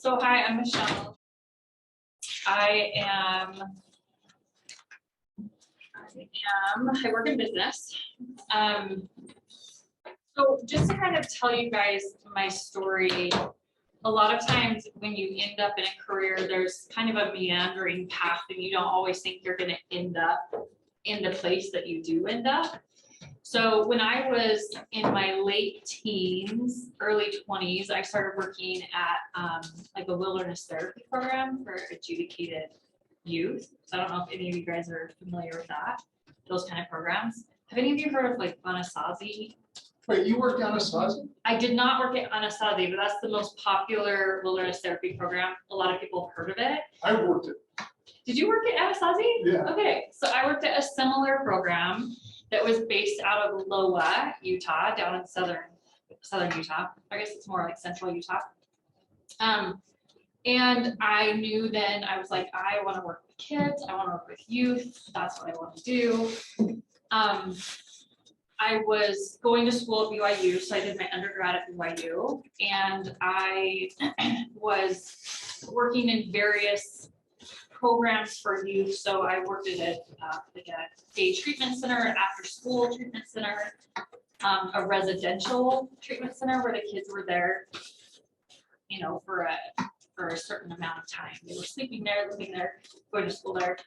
So hi, I'm Michelle. I work in business. So just to kind of tell you guys my story, a lot of times when you end up in a career, there's kind of a meandering path and you don't always think you're going to end up in the place that you do end up. So when I was in my late teens, early 20s, I started working at like a wilderness therapy program for adjudicated youth. So I don't know if any of you guys are familiar with that, those kind of programs. Have any of you heard of like Anasazi? Wait, you worked at Anasazi? I did not work at Anasazi, but that's the most popular wilderness therapy program. A lot of people have heard of it. I worked it. Did you work at Anasazi? Yeah. Okay, so I worked at a similar program that was based out of Loa, Utah, down in southern Utah. I guess it's more like central Utah. And I knew then, I was like, I want to work with kids. I want to work with youth. That's what I want to do. I was going to school at BYU, so I did my undergrad at BYU, and I was working in various programs for youth. So I worked at like a day treatment center, after school treatment center, a residential treatment center where the kids were there, you know, for a certain amount of time. They were sleeping there, living there, going to school there.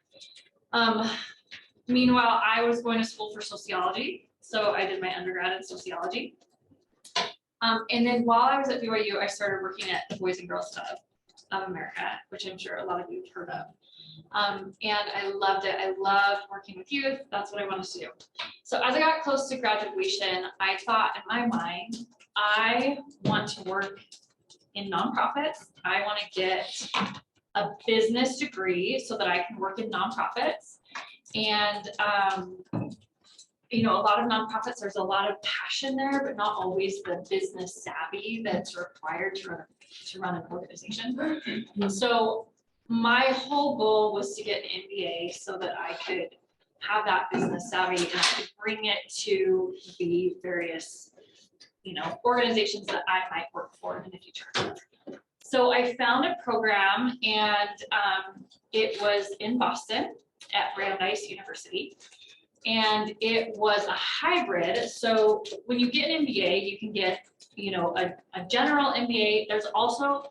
Meanwhile, I was going to school for sociology. So I did my undergrad in sociology. And then while I was at BYU, I started working at the Boys and Girls Club of America, which I'm sure a lot of you have heard of. And I loved it. I loved working with youth. That's what I wanted to do. So as I got close to graduation, I thought in my mind, I want to work in nonprofits. I want to get a business degree so that I can work in nonprofits. And you know, a lot of nonprofits, there's a lot of passion there, but not always the business savvy that's required to run an organization. So my whole goal was to get an MBA so that I could have that business savvy and I could bring it to the various, you know, organizations that I might work for in the future. So I found a program, and it was in Boston at Brandeis University. And it was a hybrid. So when you get an MBA, you can get, you know, a general MBA. There's also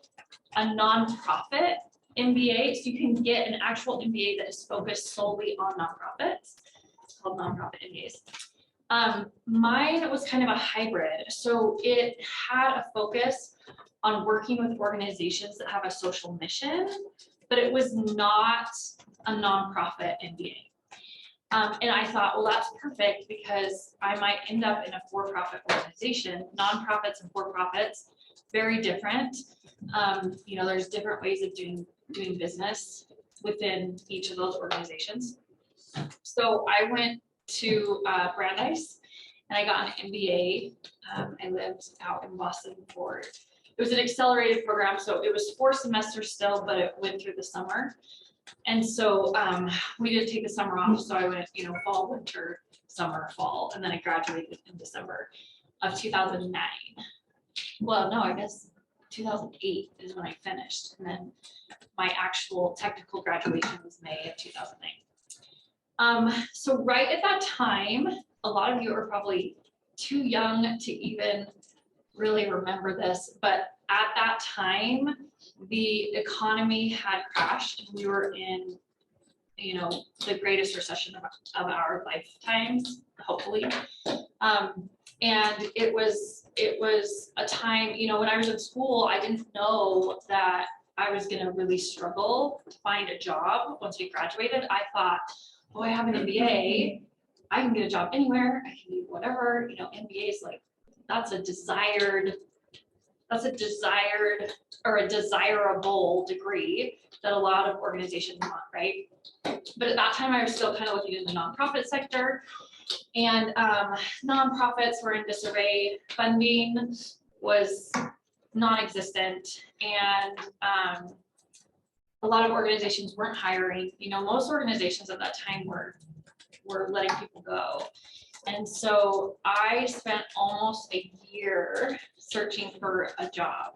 a nonprofit MBA. So you can get an actual MBA that is focused solely on nonprofits. It's called nonprofit MBAs. Mine was kind of a hybrid. So it had a focus on working with organizations that have a social mission, but it was not a nonprofit MBA. And I thought, well, that's perfect because I might end up in a for-profit organization. Nonprofits and for-profits, very different. You know, there's different ways of doing business within each of those organizations. So I went to Brandeis and I got an MBA. I lived out in Boston for, it was an accelerated program. So it was 4 semesters still, but it went through the summer. And so we did take the summer off. So I went, you know, fall, winter, summer, fall, and then I graduated in December of 2009. Well, no, I guess 2008 is when I finished. And then my actual technical graduation was May of 2009. So right at that time, a lot of you are probably too young to even really remember this, but at that time, the economy had crashed and we were in, you know, the greatest recession of our lifetimes, hopefully. And it was a time, you know, when I was in school, I didn't know that I was going to really struggle to find a job once we graduated. I thought, oh, I have an MBA. I can get a job anywhere. I can do whatever, you know, MBA is like, that's a desired or a desirable degree that a lot of organizations want, right? But at that time, I was still kind of looking in the nonprofit sector, and nonprofits were in disarray. Funding was non-existent, and a lot of organizations weren't hiring. You know, most organizations at that time were letting people go. And so I spent almost a year searching for a job.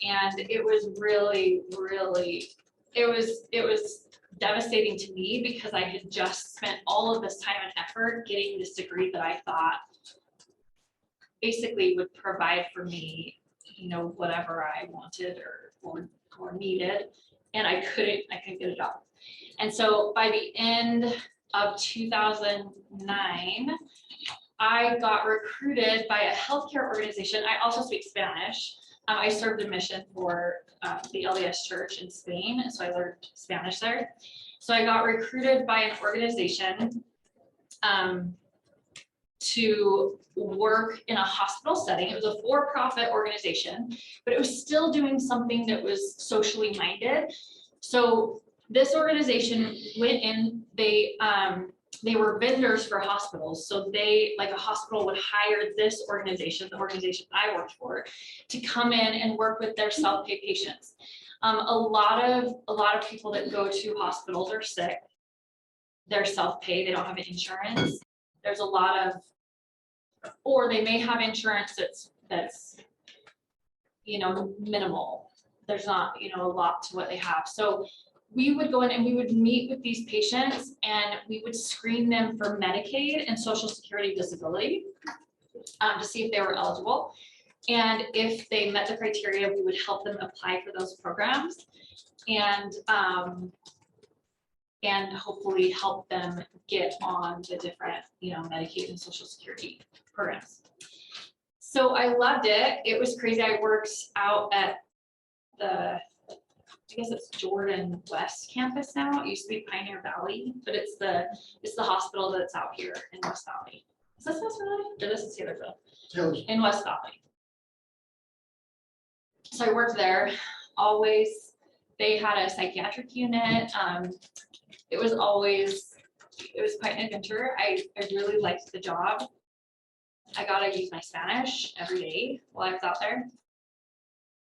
And it was really, really, it was devastating to me because I had just spent all of this time and effort getting this degree that I thought basically would provide for me, you know, whatever I wanted or needed, and I couldn't get a job. And so by the end of 2009, I got recruited by a healthcare organization. I also speak Spanish. I served a mission for the LDS Church in Spain, so I learned Spanish there. So I got recruited by an organization to work in a hospital setting. It was a for-profit organization, but it was still doing something that was socially minded. So this organization went in, they were vendors for hospitals. So they, like a hospital would hire this organization, the organization I worked for, to come in and work with their self-pay patients. A lot of people that go to hospitals are sick. They're self-pay, they don't have insurance. There's a lot of, or they may have insurance that's you know, minimal. There's not, you know, a lot to what they have. So we would go in and we would meet with these patients and we would screen them for Medicaid and Social Security disability to see if they were eligible. And if they met the criteria, we would help them apply for those programs and hopefully help them get on the different, you know, Medicaid and Social Security programs. So I loved it. It was crazy. I worked out at the, I guess it's Jordan West campus now. It used to be Pioneer Valley, but it's the hospital that's out here in West Valley. Is this West Valley? Or this is Taylorsville? In West Valley. So I worked there. Always, they had a psychiatric unit. It was quite an adventure. I really liked the job. I got to use my Spanish every day while I was out there.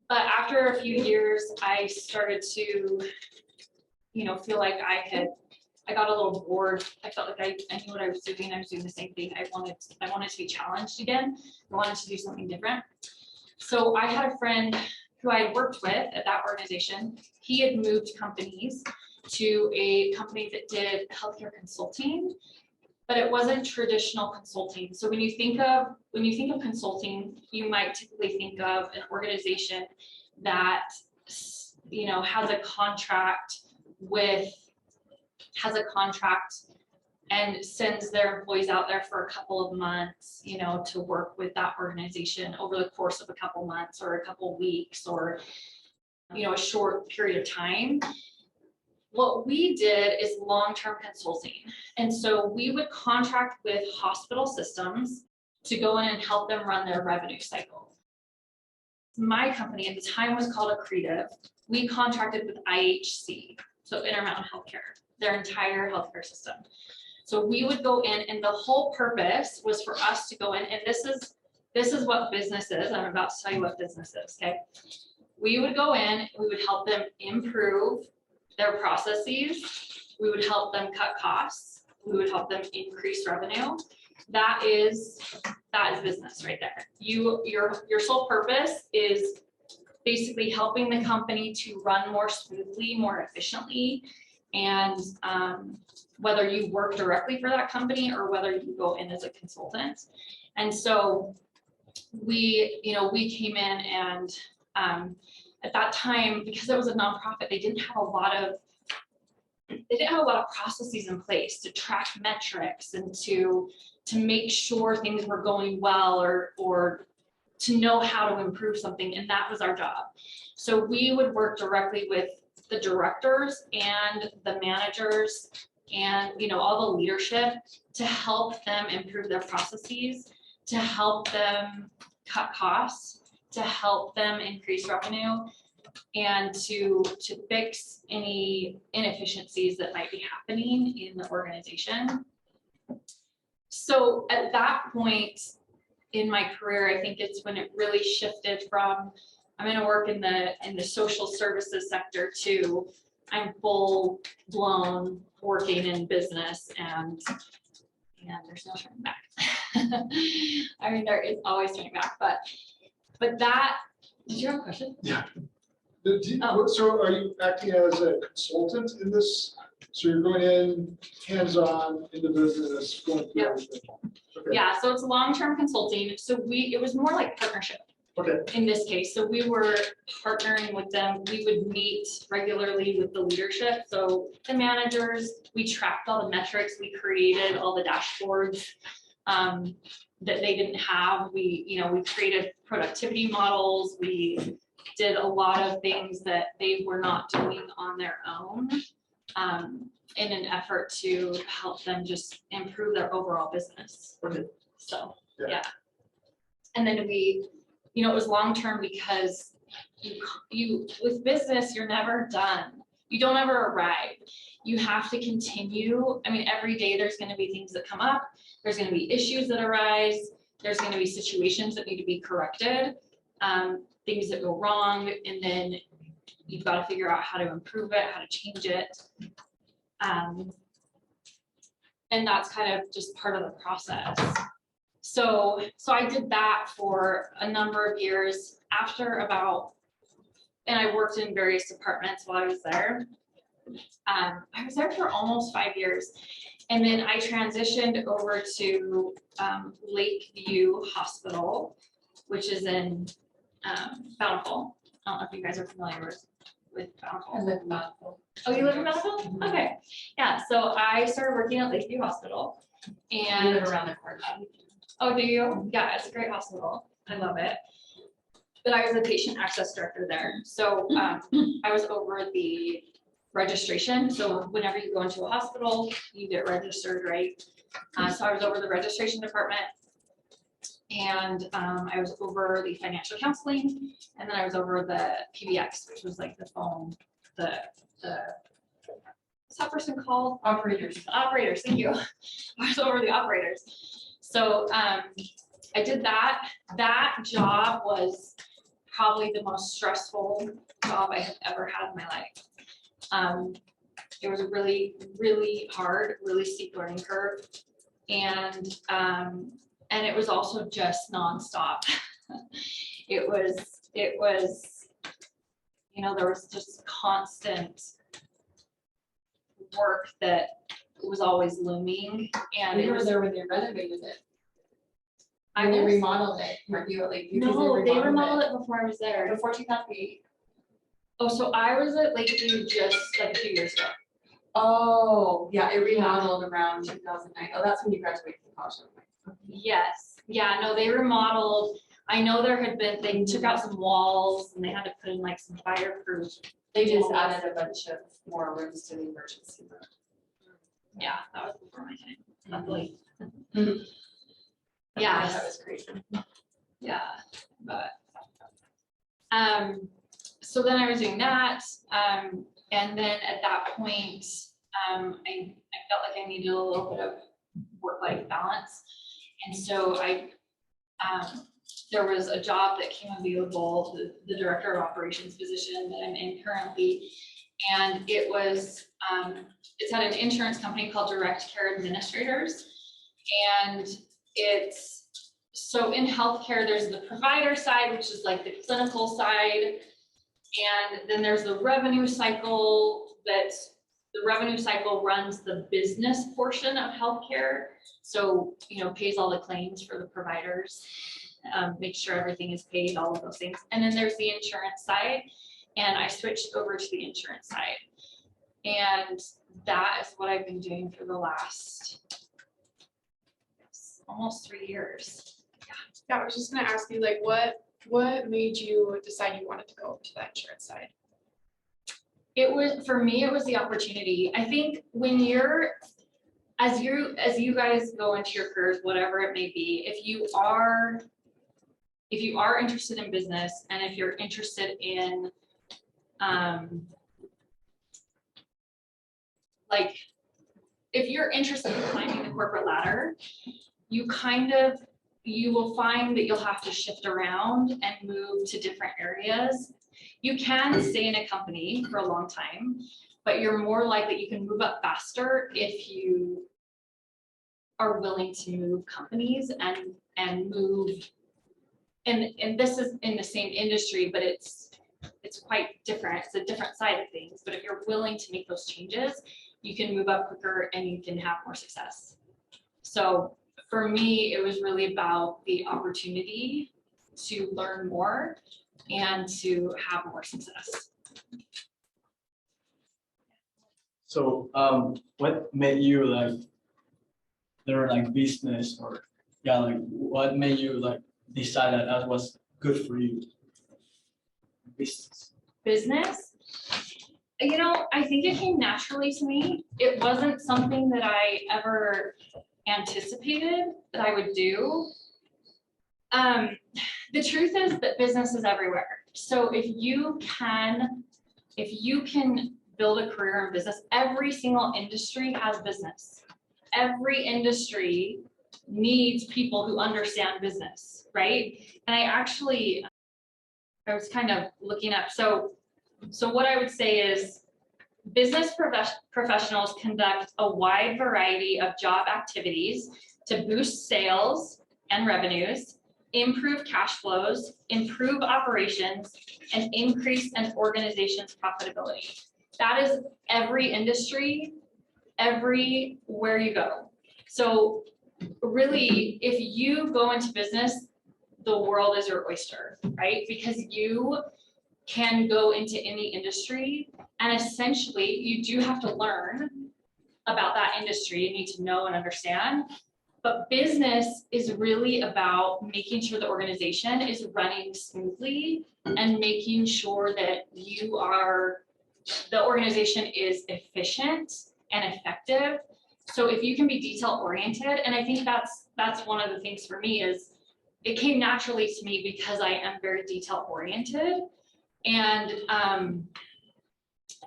But after a few years, I started to, you know, feel like I got a little bored. I felt like I knew what I was doing. I was doing the same thing. I wanted to be challenged again. I wanted to do something different. So I had a friend who I had worked with at that organization. He had moved companies to a company that did healthcare consulting, but it wasn't traditional consulting. So when you think of consulting, you might typically think of an organization that, you know, has a contract and sends their employees out there for a couple of months, you know, to work with that organization over the course of a couple months or a couple weeks or, you know, a short period of time. What we did is long-term consulting. And so we would contract with hospital systems to go in and help them run their revenue cycle. My company at the time was called Accretive. We contracted with IHC, so Intermountain Healthcare, their entire healthcare system. So we would go in, and the whole purpose was for us to go in, and this is what business is. I'm about to tell you what business is, okay? We would go in, we would help them improve their processes. We would help them cut costs. We would help them increase revenue. That is business right there. Your sole purpose is basically helping the company to run more smoothly, more efficiently, and whether you work directly for that company or whether you go in as a consultant. And so we came in and at that time, because it was a nonprofit, they didn't have a lot of processes in place to track metrics and to make sure things were going well or to know how to improve something, and that was our job. So we would work directly with the directors and the managers and, you know, all the leadership to help them improve their processes, to help them cut costs, to help them increase revenue, and to fix any inefficiencies that might be happening in the organization. So at that point in my career, I think it's when it really shifted from I'm going to work in the social services sector to I'm full blown working in business, and there's no turning back. I mean, there is always turning back, but that, did you have a question? Yeah. Oh. So are you acting as a consultant in this? So you're going in hands-on in the business, going through Yep. everything? Okay. Yeah, so it's long-term consulting. So it was more like partnership. Okay. In this case, so we were partnering with them. We would meet regularly with the leadership. So the managers, we tracked all the metrics, we created all the dashboards that they didn't have. We created productivity models. We did a lot of things that they were not doing on their own in an effort to help them just improve their overall business. Okay. So, Yeah. yeah. And then it was long-term because you with business, you're never done. You don't ever arrive. You have to continue. I mean, every day there's going to be things that come up. There's going to be issues that arise. There's going to be situations that need to be corrected, things that go wrong, and then you've got to figure out how to improve it, how to change it. And that's kind of just part of the process. So I did that for a number of years and I worked in various departments while I was there. I was there for almost 5 years. And then I transitioned over to Lakeview Hospital, which is in Bountiful. I don't know if you guys are familiar with Bountiful. I live in Bountiful. Oh, you live in Bountiful? Okay. Yeah, so I started working at Lakeview Hospital. We And live around the corner. oh, do you? Yeah, it's a great hospital. I love it. But I was a patient access director there. So I was over the registration. So whenever you go into a hospital, you get registered, right? So I was over the registration department. And I was over the financial counseling. And then I was over the PBX, which was like the phone, what's that person called? Operators. Operators, thank you. I was over the operators. So I did that. That job was probably the most stressful job I have ever had in my life. It was really, really hard, really steep learning curve. And it was also just nonstop. It was, there was just constant work that was always looming. And We were there when they renovated it. I When they was, remodeled it, weren't you at Lakeview? no, they remodeled it before I was there. Before 2008. Oh, so I was at Lakeview just like a few years ago. Oh, yeah, it remodeled around 2009. Oh, that's when you graduated from college. Yes, yeah, no, they remodeled. I know they took out some walls and they had to put in like some fireproof. They just added a bunch of more rooms to the emergency room. Yeah, that was before my time, luckily. Yeah, Yeah, that was crazy. yeah, but so then I was doing that, and then at that point, I felt like I needed a little bit of work-life balance, and so there was a job that came available, the director of operations position that I'm in currently, and it's at an insurance company called Direct Care Administrators, and so in healthcare, there's the provider side, which is like the clinical side. And then there's the revenue cycle the revenue cycle runs the business portion of healthcare. So, pays all the claims for the providers, makes sure everything is paid, all of those things. And then there's the insurance side. And I switched over to the insurance side. And that is what I've been doing for the last almost 3 years. Yeah, I was just gonna ask you, like, what made you decide you wanted to go to that insurance side? For me, it was the opportunity. I think when as you guys go into your careers, whatever it may be, if you are interested in business and if you're interested in, if you're interested in climbing the corporate ladder, you will find that you'll have to shift around and move to different areas. You can stay in a company for a long time, but you're more likely you can move up faster if you are willing to move companies and move. And this is in the same industry, but it's it's quite different. It's a different side of things, but if you're willing to make those changes, you can move up quicker and you can have more success. So for me, it was really about the opportunity to learn more and to have more success. So what made you like learn like business, or yeah, like what made you like decide that that was good for you? Business. Business, you know, I think it came naturally to me. It wasn't something that I ever anticipated that I would do. The truth is that business is everywhere. So if you can build a career in business, every single industry has business. Every industry needs people who understand business, right? And I was kind of looking up. So what I would say is business professionals conduct a wide variety of job activities to boost sales and revenues, improve cash flows, improve operations, and increase an organization's profitability. That is every industry, everywhere you go. So really, if you go into business, the world is your oyster, right? Because you can go into any industry and essentially you do have to learn about that industry. You need to know and understand. But business is really about making sure the organization is running smoothly and making sure that the organization is efficient and effective. So if you can be detail oriented, and I think that's one of the things for me is it came naturally to me because I am very detail oriented. And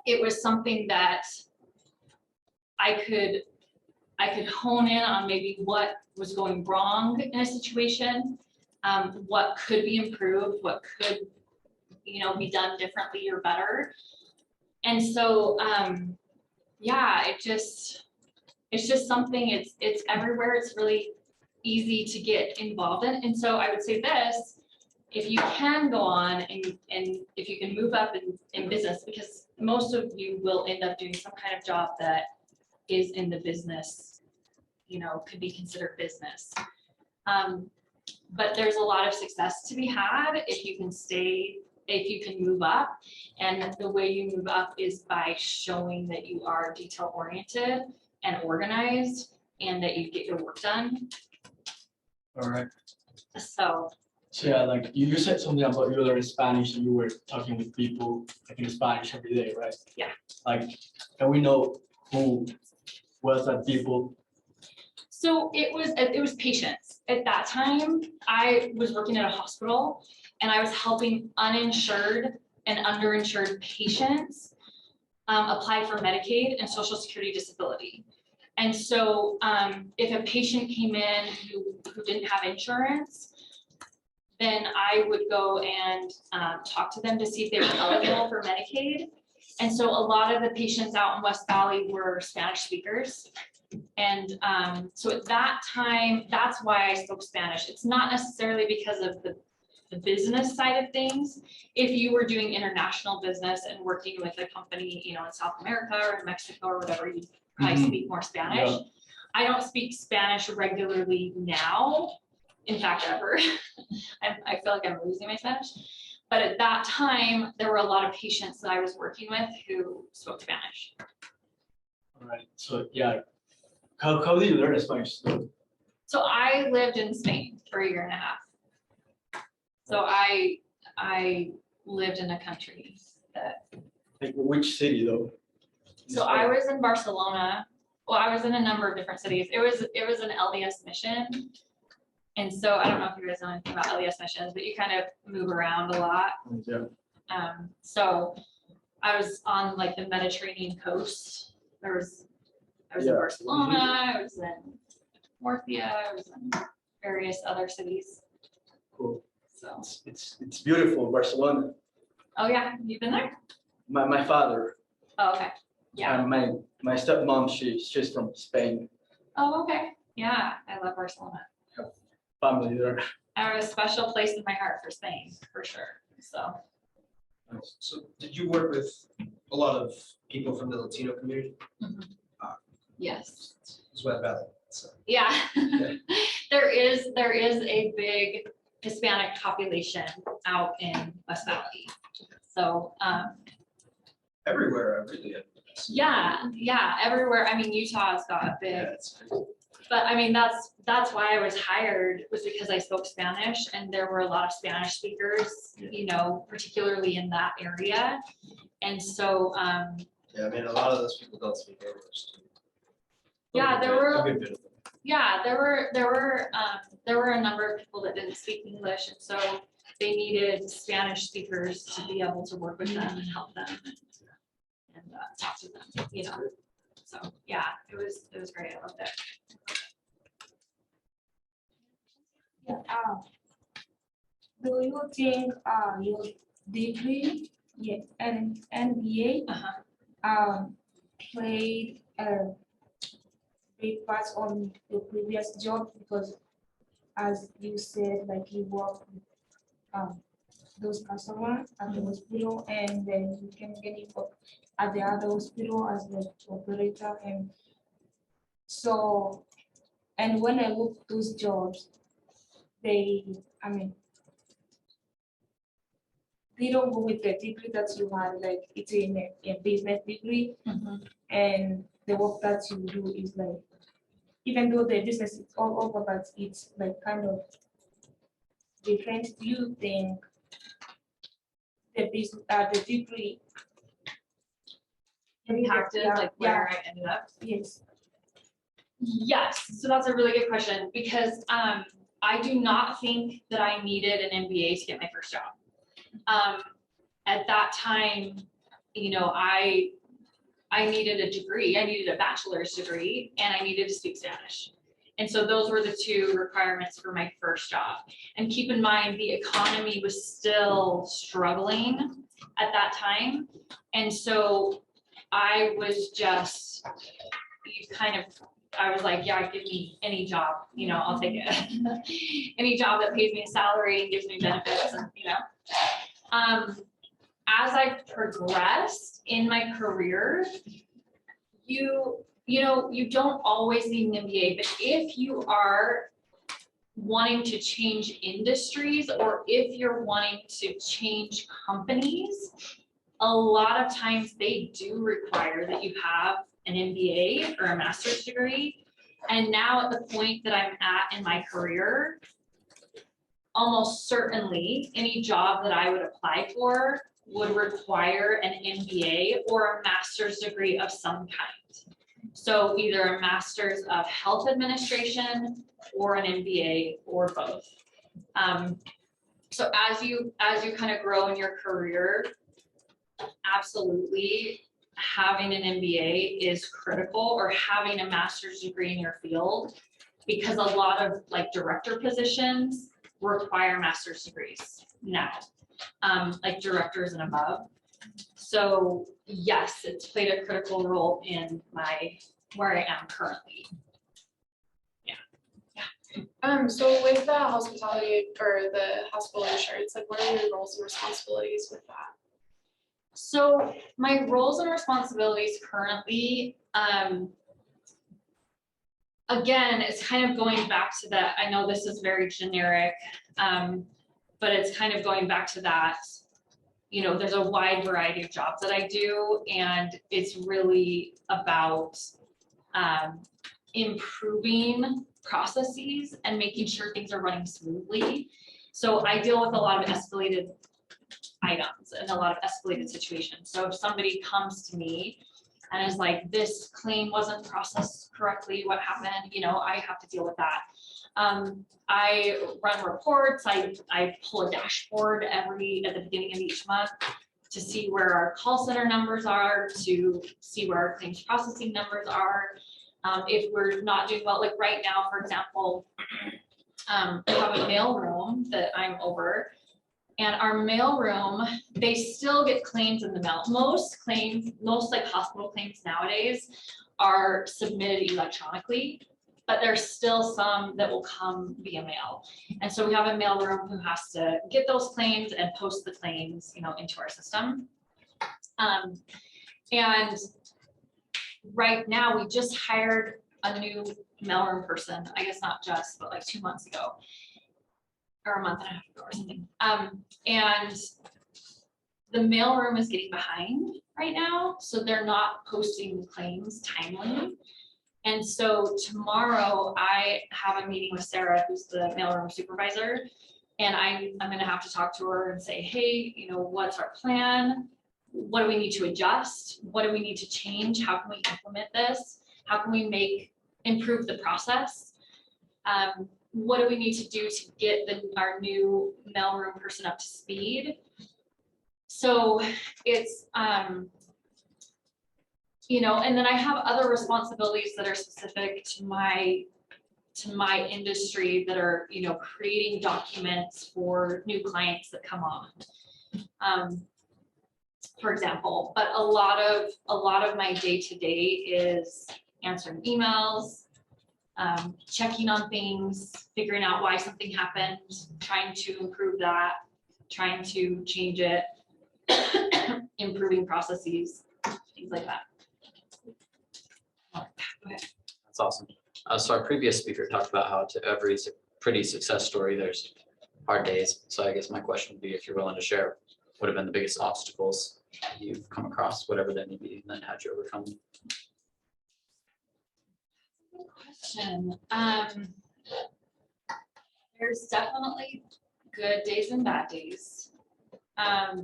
it was something that I could hone in on maybe what was going wrong in a situation, what could be improved, what could, be done differently or better. And so, yeah, it's just something, it's everywhere. It's really easy to get involved in. And so I would say this, if you can go on and if you can move up in business, because most of you will end up doing some kind of job that is in the business, could be considered business. But there's a lot of success to be had if you can move up. And the way you move up is by showing that you are detail oriented and organized and that you get your work done. All right. So yeah, like you said something about you learned Spanish and you were talking with people like in Spanish every day, right? Yeah. Like, can we know who was that people? So it was patients. At that time, I was working at a hospital and I was helping uninsured and underinsured patients apply for Medicaid and Social Security disability. And so if a patient came in who didn't have insurance, then I would go and talk to them to see if they were eligible for Medicaid. And so a lot of the patients out in West Valley were Spanish speakers. And so at that time, that's why I spoke Spanish. It's not necessarily because of the business side of things. If you were doing international business and working with a company, in South America or Mexico or whatever, you probably speak more Spanish. Yeah. I don't speak Spanish regularly now. In fact, ever. I feel like I'm losing my Spanish. But at that time, there were a lot of patients that I was working with who spoke Spanish. All right. So yeah, how did you learn Spanish? So I lived in Spain for a year and a half. So I lived in a country that. Like which city though? So I was in Barcelona. Well, I was in a number of different cities. It was an LDS mission. And so I don't know if you guys know anything about LDS missions, but you kind of move around a lot. Yeah. So I was on like the Mediterranean coast. I was in Barcelona, I was in Murcia, I was in various other cities. Cool. So it's beautiful, Barcelona. Oh yeah, you've been there? My father. Oh, okay. Yeah. And my stepmom, she's from Spain. Oh, okay. Yeah, I love Barcelona. Family there. I have a special place in my heart for Spain, for sure. So So did you work with a lot of people from the Latino community? Yes. It's West Valley, so. Yeah. There is a big Hispanic population out in West Valley. So, Everywhere, really. yeah, everywhere. I mean, Utah has got a big, Yeah, it's crazy. but I mean, that's why I was hired, was because I spoke Spanish and there were a lot of Spanish speakers, you know, particularly in that area. And so, Yeah, I mean, a lot of those people don't speak English. Too. yeah, there were. A good bit of them. Yeah, there were a number of people that didn't speak English, and so they needed Spanish speakers to be able to work with them and help them and talk to them, you know. So yeah, it was great. I loved it. Yeah, do you think your degree, yeah, and MBA played a big part on your previous job? Because as you said, like you work with those customers at the hospital, and then you can get involved at the other hospital as the operator, and so, and when I work those jobs, they don't go with the degree that you had, like it's a business degree, and the work that you do is like, even though the business is all over, but it's like kind of different. Do you think the degree Impacted like where I ended up. Yes. Yes, so that's a really good question, because I do not think that I needed an MBA to get my first job. At that time, you know, I needed a degree. I needed a bachelor's degree, and I needed to speak Spanish. And so those were the two requirements for my first job. And keep in mind, the economy was still struggling at that time. And so I was just, I was like, yeah, give me any job, you know, I'll take it. Any job that pays me a salary and gives me benefits, and, you know. As I progressed in my career, you know, you don't always need an MBA, but if you are wanting to change industries, or if you're wanting to change companies, a lot of times they do require that you have an MBA or a master's degree. And now at the point that I'm at in my career, almost certainly any job that I would apply for would require an MBA or a master's degree of some kind. So either a master's of health administration or an MBA, or both. So as you kind of grow in your career, absolutely having an MBA is critical, or having a master's degree in your field, because a lot of like director positions require master's degrees now, like directors and above. So yes, it's played a critical role in where I am currently. So with the hospitality or the hospital insurance, like what are your roles and responsibilities with that? So my roles and responsibilities currently, again, it's kind of going back to that. I know this is very generic, but it's kind of going back to that. You know, there's a wide variety of jobs that I do, and it's really about improving processes and making sure things are running smoothly. So I deal with a lot of escalated items and a lot of escalated situations. So if somebody comes to me and is like, this claim wasn't processed correctly, what happened? You know, I have to deal with that. I run reports. I pull a dashboard at the beginning of each month to see where our call center numbers are, to see where our claims processing numbers are. If we're not doing well, like right now, for example, we have a mail room that I'm over, and our mail room, they still get claims in the mail. Most like hospital claims nowadays are submitted electronically. but there's still some that will come via mail. And so we have a mailroom who has to get those claims and post the claims, you know, into our system. And right now, we just hired a new mailroom person, I guess not just, but like 2 months ago, or a month and a half ago or something. And the mailroom is getting behind right now, so they're not posting claims timely. And so tomorrow I have a meeting with Sarah, who's the mailroom supervisor, and I'm gonna have to talk to her and say, hey, you know, what's our plan? What do we need to adjust? What do we need to change? How can we implement this? How can we improve the process? What do we need to do to get our new mailroom person up to speed? So it's, you know, and then I have other responsibilities that are specific to my industry that are, you know, creating documents for new clients that come on, for example. But a lot of my day-to-day is answering emails, checking on things, figuring out why something happened, trying to improve that, trying to change it, improving processes, things like that. That's awesome. So our previous speaker talked about how to every pretty success story, there's hard days. So I guess my question would be, if you're willing to share, what have been the biggest obstacles you've come across, whatever they may be, and then how'd you overcome them? Good question. There's definitely good days and bad days. I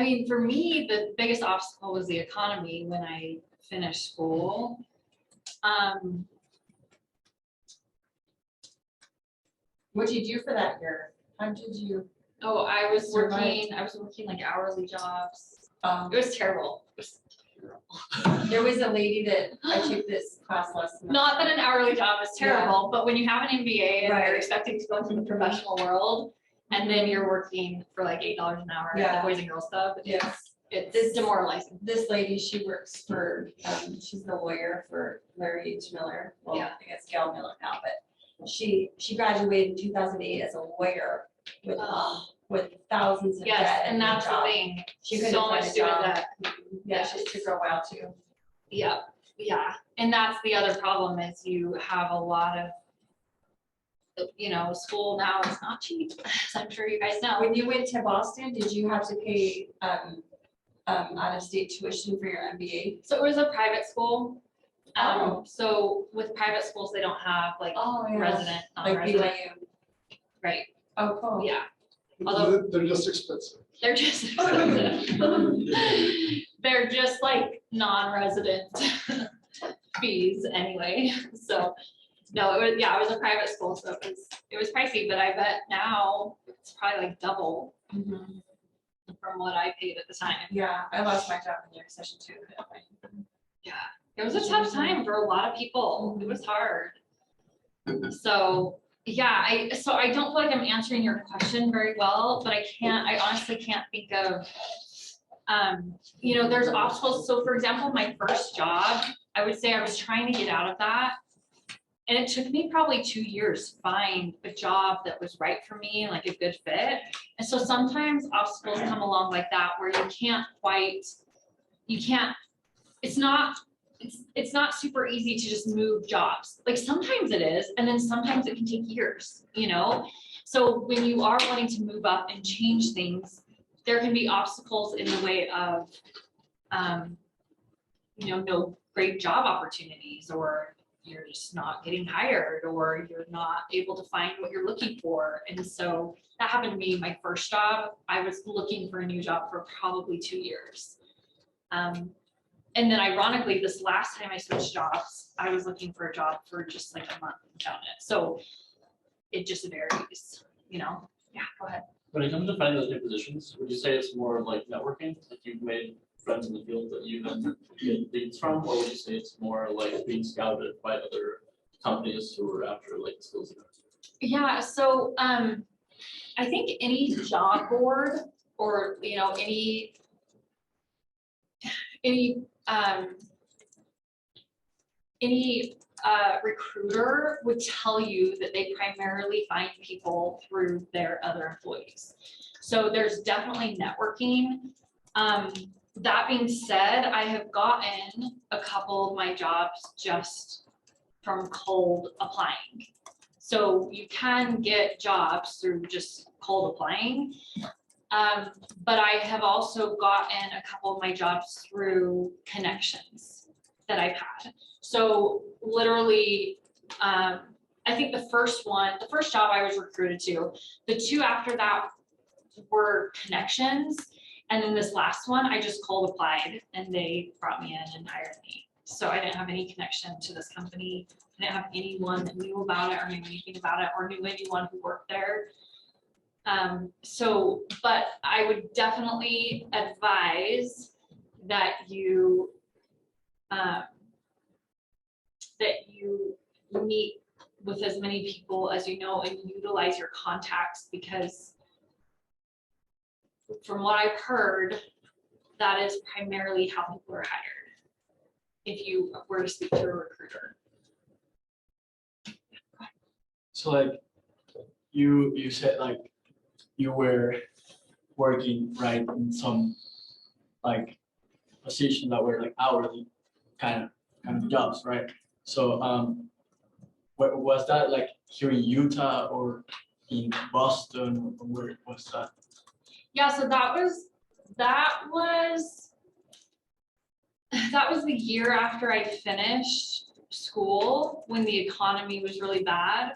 mean, for me, the biggest obstacle was the economy when I finished school. What did you do for that year? How did you? Oh, I was Survive. working like hourly jobs. It was terrible. There was a lady that I took this class last semester. Not that an hourly job is terrible, but when you have an MBA and Right. you're expecting to go into the professional world, and then you're working for like $8 an hour at Yeah. the Boys and Girls Club, Yes. it's demoralizing. This lady, she works for, she's the lawyer for Larry H. Miller. Well, Yeah. I guess Gail Miller now, but she graduated in 2008 as a lawyer with thousands of Yes, debt. and that's the job. thing. She couldn't So find much a student job. debt. Yeah, she took her a while too. Yeah, yeah. And that's the other problem is you have a lot of, you know, school now is not cheap, as I'm sure you guys know. When you went to Boston, did you have to pay out-of-state tuition for your MBA? So it was a private school. Oh. So with private schools, they don't have like Oh, yeah. resident, Like non-resident, BYU? right? Oh, cool. Yeah, Although- They're just expensive. they're just, they're just like non-resident fees anyway. So no, it was a private school, so it was pricey, but I bet now it's probably like double Mhm. from what I paid at the time. Yeah, I lost my job in the recession too. Yeah, it was a tough time for a lot of people. It was hard. So yeah, I don't feel like I'm answering your question very well, but I honestly can't think of, you know, there's obstacles. So for example, my first job, I would say I was trying to get out of that. And it took me probably 2 years to find a job that was right for me and like a good fit. And so sometimes obstacles come along like that where it's not super easy to just move jobs. Like sometimes it is, and then sometimes it can take years, you know? So when you are wanting to move up and change things, there can be obstacles in the way of, you know, no great job opportunities, or you're just not getting hired, or you're not able to find what you're looking for. And so that happened to me my first job. I was looking for a new job for probably 2 years. And then ironically, this last time I switched jobs, I was looking for a job for just like a month and found it. So it just varies, you know? Yeah, go ahead. When it comes to finding those new positions, would you say it's more like networking, like you've made friends in the field that you then get leads from, or would you say it's more like being scouted by other companies who are after like skills? Yeah, so I think any job board, or you know, any any recruiter would tell you that they primarily find people through their other employees. So there's definitely networking. That being said, I have gotten a couple of my jobs just from cold applying. So you can get jobs through just cold applying. But I have also gotten a couple of my jobs through connections that I've had. So literally, I think the first job I was recruited to, the two after that were connections. And then this last one, I just cold applied and they brought me in and hired me. So I didn't have any connection to this company. I didn't have anyone that knew about it or knew anything about it or knew anyone who worked there. But I would definitely advise that you meet with as many people as you know and utilize your contacts, because from what I've heard, that is primarily how people are hired if you were to speak to a recruiter. So like you said like you were working right in some like position that were like hourly kind of jobs, right? So was that like here in Utah or in Boston, or where was that? Yeah, so that was the year after I finished school, when the economy was really bad.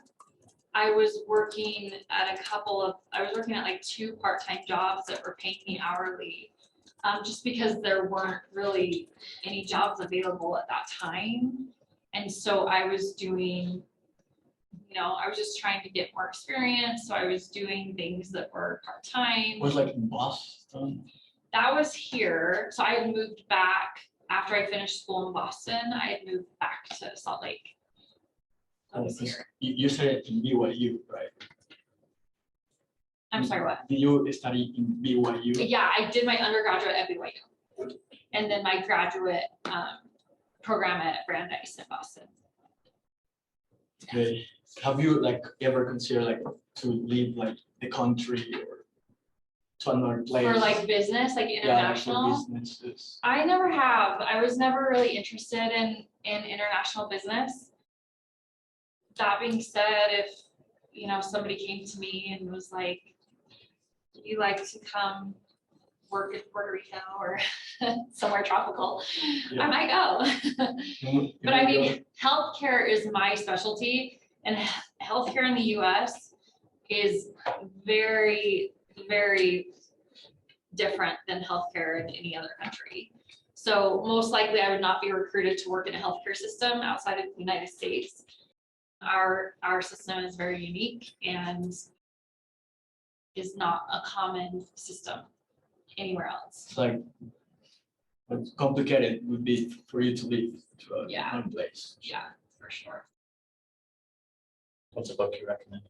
I was working at like 2 part-time jobs that were paying me hourly, just because there weren't really any jobs available at that time. And so I was doing, I was just trying to get more experience. So I was doing things that were part-time. Was like in Boston? That was here. So I had moved back after I finished school in Boston. I had moved back to Salt Lake. That was here. You said it in BYU, right? I'm sorry, what? Did you study in BYU? Yeah, I did my undergraduate at BYU. And then my graduate program at Brandeis in Boston. Okay. Have you like ever considered like to leave like the country or to another place? For like business, like international? Yeah, for businesses. I never have. I was never really interested in international business. That being said, if somebody came to me and was like, "Would you like to come work in Puerto Rico or somewhere tropical?" Yeah. I might go. But I mean, healthcare is my specialty, and healthcare in the U.S. is very, very different than healthcare in any other country. So most likely I would not be recruited to work in a healthcare system outside of the United States. Our system is very unique and is not a common system anywhere else. It's like what's complicated would be for you to leave to another place. Yeah, for sure. What's a book you recommend?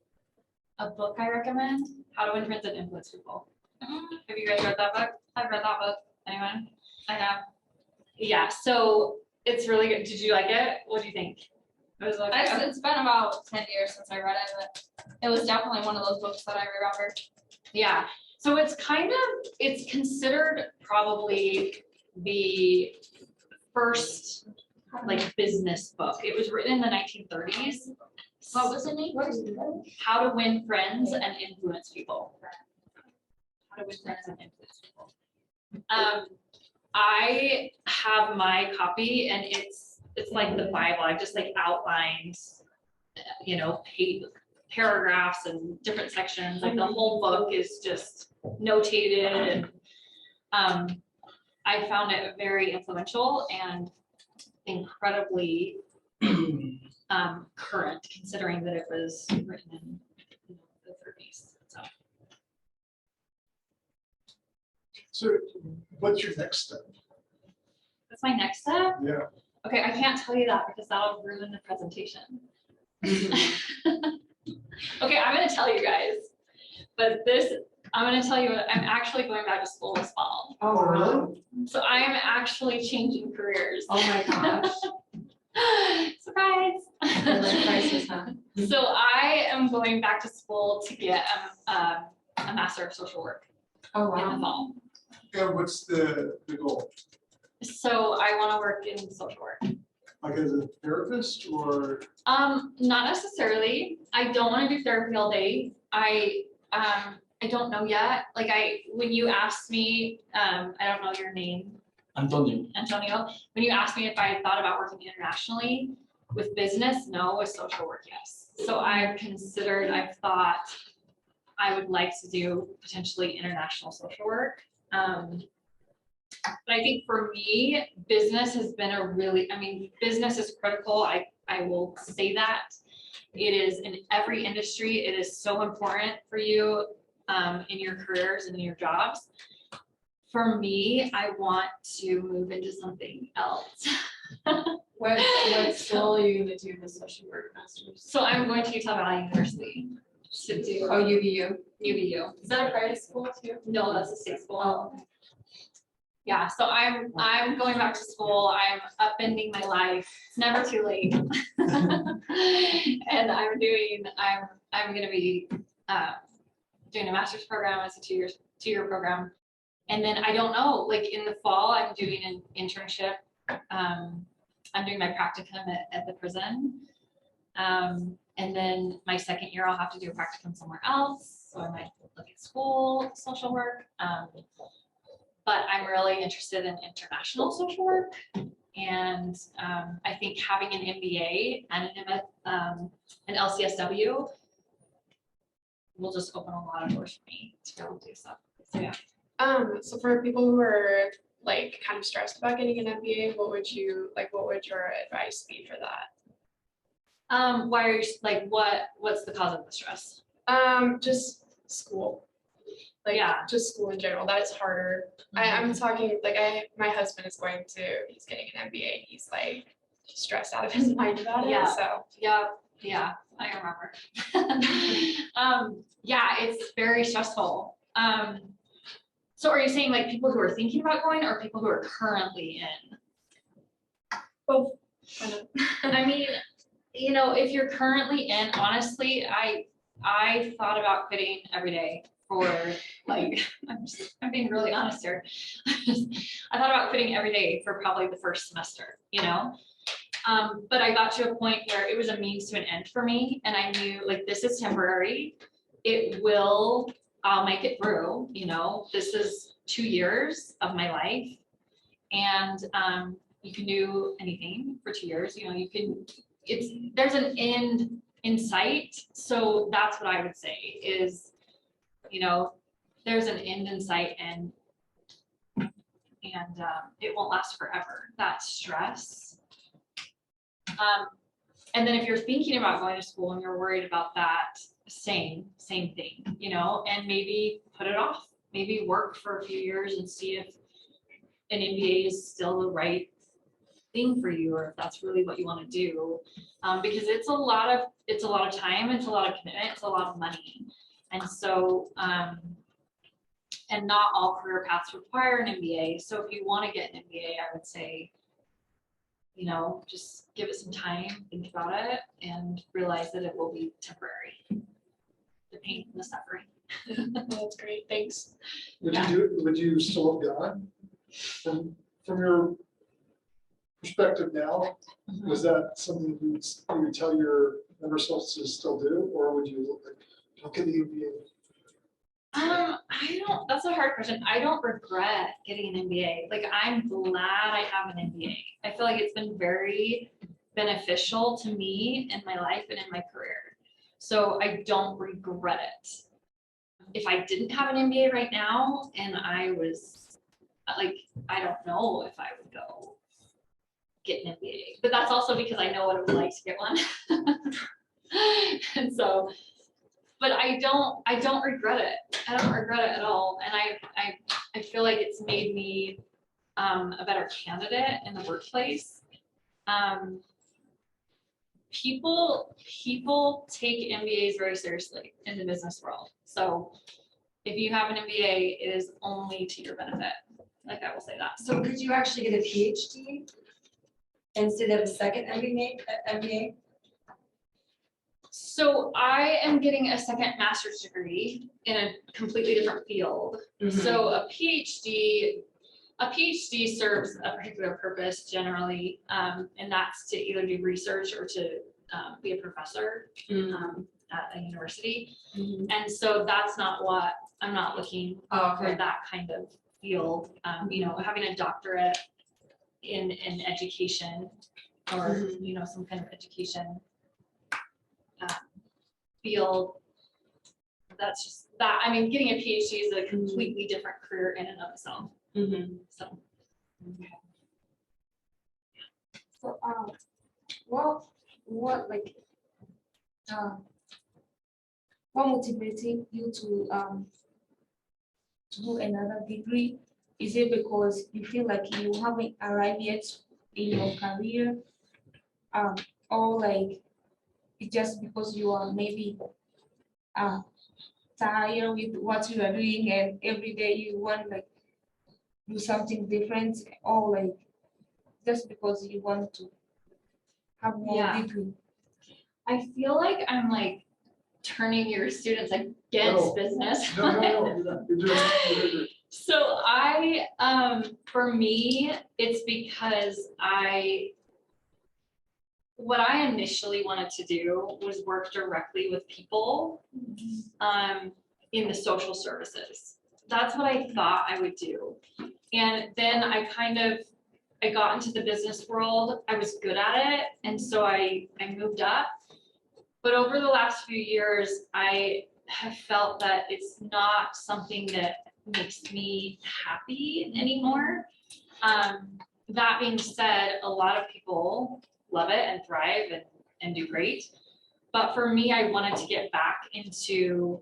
A book I recommend? How to Influence and Influence People. Have you guys read that book? I've read that book. Anyone? I have. Yeah, so it's really good. Did you like it? What do you think? It was like, It's been about 10 years since I read it, but it was definitely one of those books that I remember. yeah. So it's considered probably the first like business book. It was written in the 1930s. What was the name? How to Win Friends and Influence People. How to Win Friends and Influence People. I have my copy, and it's like the Bible. I just like outlined, paragraphs and different sections. Like the whole book is just notated, and I found it very influential and incredibly current, considering that it was written in the 30s. So what's your next step? That's my next step. Yeah. Okay, I can't tell you that because that'll ruin the presentation. Okay, I'm gonna tell you guys, but I'm gonna tell you, I'm actually going back to school this fall. Oh, really? So I am actually changing careers. Oh my gosh. Surprise. Midlife crisis, huh? So I am going back to school to get a Master of Social Work Oh, in the wow. fall. And what's the goal? So I want to work in social work. Like as a therapist or? Not necessarily. I don't want to do therapy all day. I don't know yet. Like when you asked me, I don't know your name, Antonio. Antonio, when you asked me if I had thought about working internationally with business, no, with social work, yes. So I've thought I would like to do potentially international social work. But I think for me, business has been business is critical. I will say that. It is in every industry. It is so important for you in your careers and in your jobs. For me, I want to move into something else. What school are you gonna do the social work masters? So I'm going to Utah Valley University to do Oh, UVU. UVU. Is that a private school too? No, that's a state school. Oh. Yeah, so I'm going back to school. I'm upending my life. It's never too late. And I'm gonna be doing a master's program. It's a two-year program. And then I don't know, like in the fall, I'm doing an internship. I'm doing my practicum at the prison. And then my second year, I'll have to do a practicum somewhere else. So I might look at school, social work. But I'm really interested in international social work. And I think having an MBA and an LCSW will just open a lot of doors for me to be able to do stuff. So yeah. So for people who are like kind of stressed about getting an MBA, what would your advice be for that? Why are you what's the cause of the stress? Just school. Like Yeah. just school in general. That is harder. I'm talking my husband he's getting an MBA. He's like stressed out of his mind about it. Yeah. So Yeah, I remember. Yeah, it's very stressful. So are you saying like people who are thinking about going or people who are currently in? both kind of. I mean, if you're currently in, honestly, I thought about quitting every day for like, I'm being really honest here. I thought about quitting every day for probably the first semester, but I got to a point where it was a means to an end for me. And I knew like, this is temporary. I'll make it through, this is 2 years of my life. And you can do anything for 2 years, there's an end in sight. So that's what I would say is, there's an end in sight and it won't last forever, that stress. And then if you're thinking about going to school and you're worried about that, same thing, and maybe put it off, maybe work for a few years and see if an MBA is still the right thing for you, or if that's really what you want to do, because it's a lot of time, it's a lot of commitment, it's a lot of money, and so and not all career paths require an MBA. So if you want to get an MBA, I would say, just give it some time, think about it, and realize that it will be temporary. The pain and the suffering. That's great. Thanks. Would you still have gone? From your perspective now, was that something you would tell your member selves to still do, or would you look like, don't get the MBA? That's a hard question. I don't regret getting an MBA. Like, I'm glad I have an MBA. I feel like it's been very beneficial to me in my life and in my career. So I don't regret it. If I didn't have an MBA right now and I was like, I don't know if I would go get an MBA, but that's also because I know what it was like to get one. And so, but I don't regret it. I don't regret it at all. And I feel like it's made me a better candidate in the workplace. People take MBAs very seriously in the business world. So If you have an MBA, it is only to your benefit. Like I will say that. So could you actually get a PhD instead of a second MBA? So I am getting a second master's degree in a completely different field. So a PhD serves a particular purpose generally, and that's to either do research or to be a professor at a university. And so that's not what I'm not looking for, that kind of field. You know, having a doctorate in education or you know, some kind of education field. That's just that. I mean, getting a PhD is a completely different career in and of itself. So. So, what motivated you to do another degree? Is it because you feel like you haven't arrived yet in your career? Or like it's just because you are maybe tired with what you are doing and every day you want like do something different, or like just because you want to have more degree? I feel like I'm like turning your students against No. business. No, you're doing great. So for me, it's because what I initially wanted to do was work directly with people in the social services. That's what I thought I would do. And then I got into the business world. I was good at it. And so I moved up. But over the last few years, I have felt that it's not something that makes me happy anymore. That being said, a lot of people love it and thrive and do great. But for me, I wanted to get back into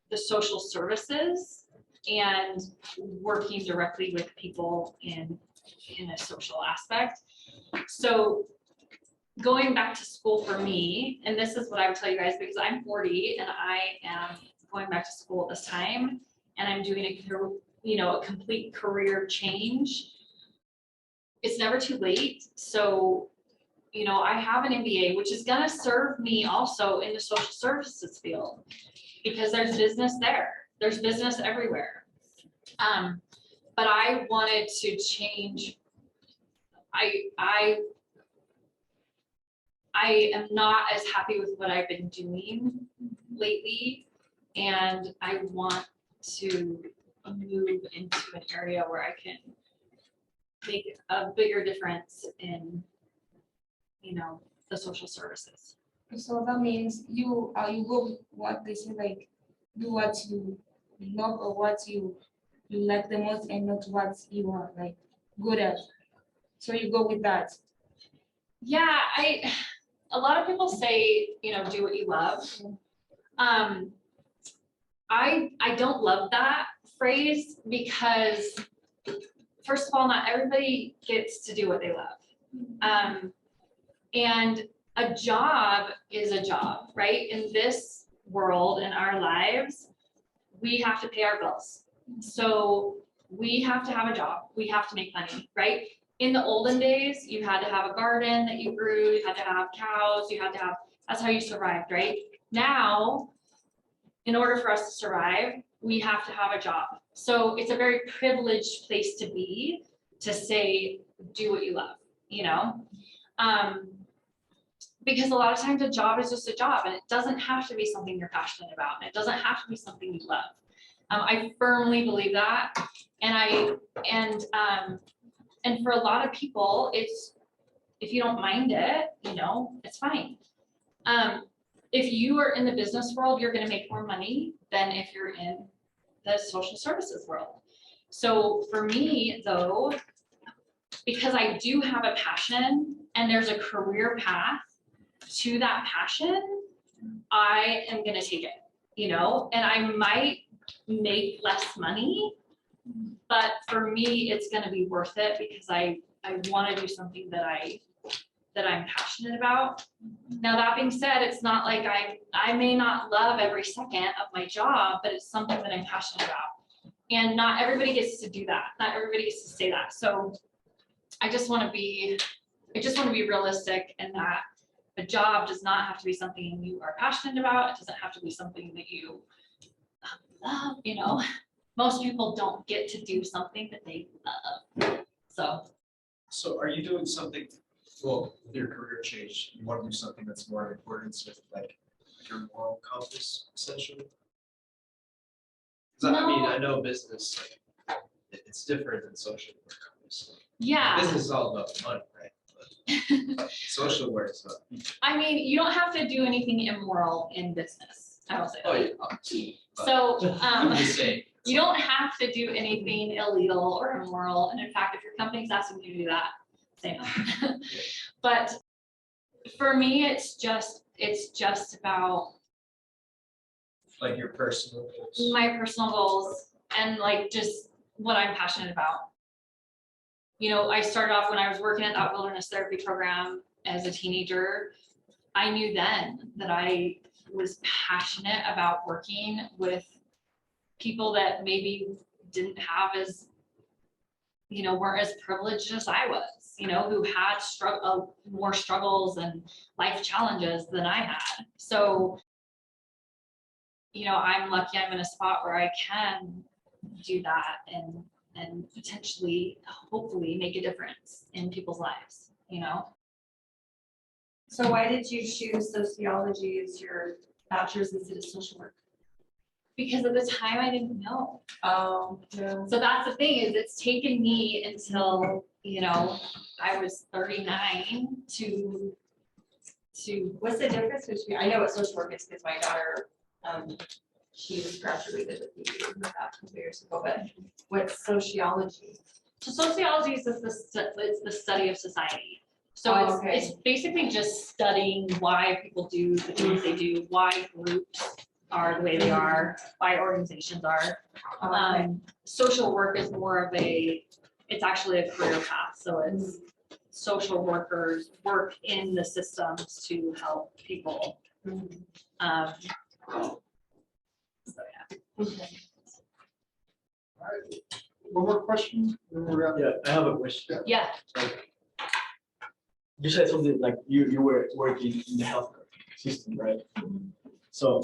the social services and working directly with people in a social aspect. So going back to school for me, and this is what I would tell you guys because I'm 40 and I am going back to school at this time, and I'm doing a complete career change. It's never too late. So, you know, I have an MBA, which is going to serve me also in the social services field because there's business there. There's business everywhere. But I wanted to change. I am not as happy with what I've been doing lately, and I want to move into an area where I can make a bigger difference in, you know, the social services. So that means you go with what they say, like do what you love or what you like the most and not what you are like good at. So you go with that. Yeah, a lot of people say, you know, do what you love. I don't love that phrase because first of all, not everybody gets to do what they love. And a job is a job, right? In this world, in our lives, we have to pay our bills. So we have to have a job. We have to make money, right? In the olden days, you had to have a garden that you grew, you had to have cows, that's how you survived, right? Now, in order for us to survive, we have to have a job. So it's a very privileged place to be, to say, do what you love, you know? Because a lot of times a job is just a job and it doesn't have to be something you're passionate about. And it doesn't have to be something you love. I firmly believe that. And for a lot of people, it's, if you don't mind it, you know, it's fine. If you are in the business world, you're going to make more money than if you're in the social services world. So for me, though, because I do have a passion and there's a career path to that passion, I am going to take it, you know, and I might make less money, but for me, it's going to be worth it because I want to do something that that I'm passionate about. Now, that being said, it's not like I may not love every second of my job, but it's something that I'm passionate about. And not everybody gets to do that. Not everybody gets to say that. So I just want to be realistic in that a job does not have to be something you are passionate about. It doesn't have to be something that you love, you know. Most people don't get to do something that they love. So are you doing something, well, with your career change, you want to do something that's more in accordance with like your moral compass, essentially? Because I mean, I know business, like, it's different than social work, obviously. Yeah. Business is all about money, right? But social work is not. I mean, you don't have to do anything immoral in business. I will say Oh, that. yeah, obviously. But So, I'm just saying. you don't have to do anything illegal or immoral. And in fact, if your company's asking you to do that, say no. But for me, it's just about Like your personal goals. my personal goals and like just what I'm passionate about. You know, I started off when I was working at that wilderness therapy program as a teenager. I knew then that I was passionate about working with people that maybe didn't have as, you know, weren't as privileged as I was, you know, who had more struggles and life challenges than I had. So, you know, I'm lucky I'm in a spot where I can do that and potentially, hopefully make a difference in people's lives, you know? So why did you choose sociology as your bachelor's instead of social work? Because at the time I didn't know. Oh, yeah. So that's the thing is it's taken me until, you know, I was 39 to. What's the difference between, I know what social work is because my daughter, she was graduated with me a couple years ago, but what's sociology? So sociology is it's the study of society. So Oh, okay. it's basically just studying why people do the things they do, why groups are the way they are, why organizations are. Social work is more of it's actually a career path. So it's social workers work in the systems to help people. So yeah. Okay. All right. One more question? Then we're out. Yeah, I have a question. Yeah. Like, you said something like you were working in the healthcare system, right? So,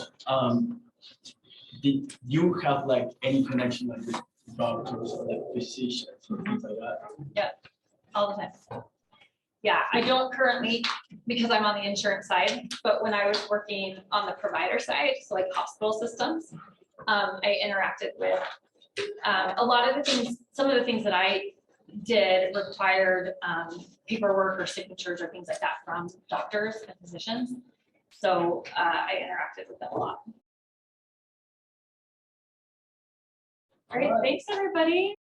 did you have like any connection like with doctors or like physicians or things like that? All the time. Yeah, I don't currently because I'm on the insurance side, but when I was working on the provider side, so like hospital systems, I interacted with a lot of the things, some of the things that I did required paperwork or signatures or things like that from doctors and physicians. So I interacted with them a lot. All right, thanks everybody.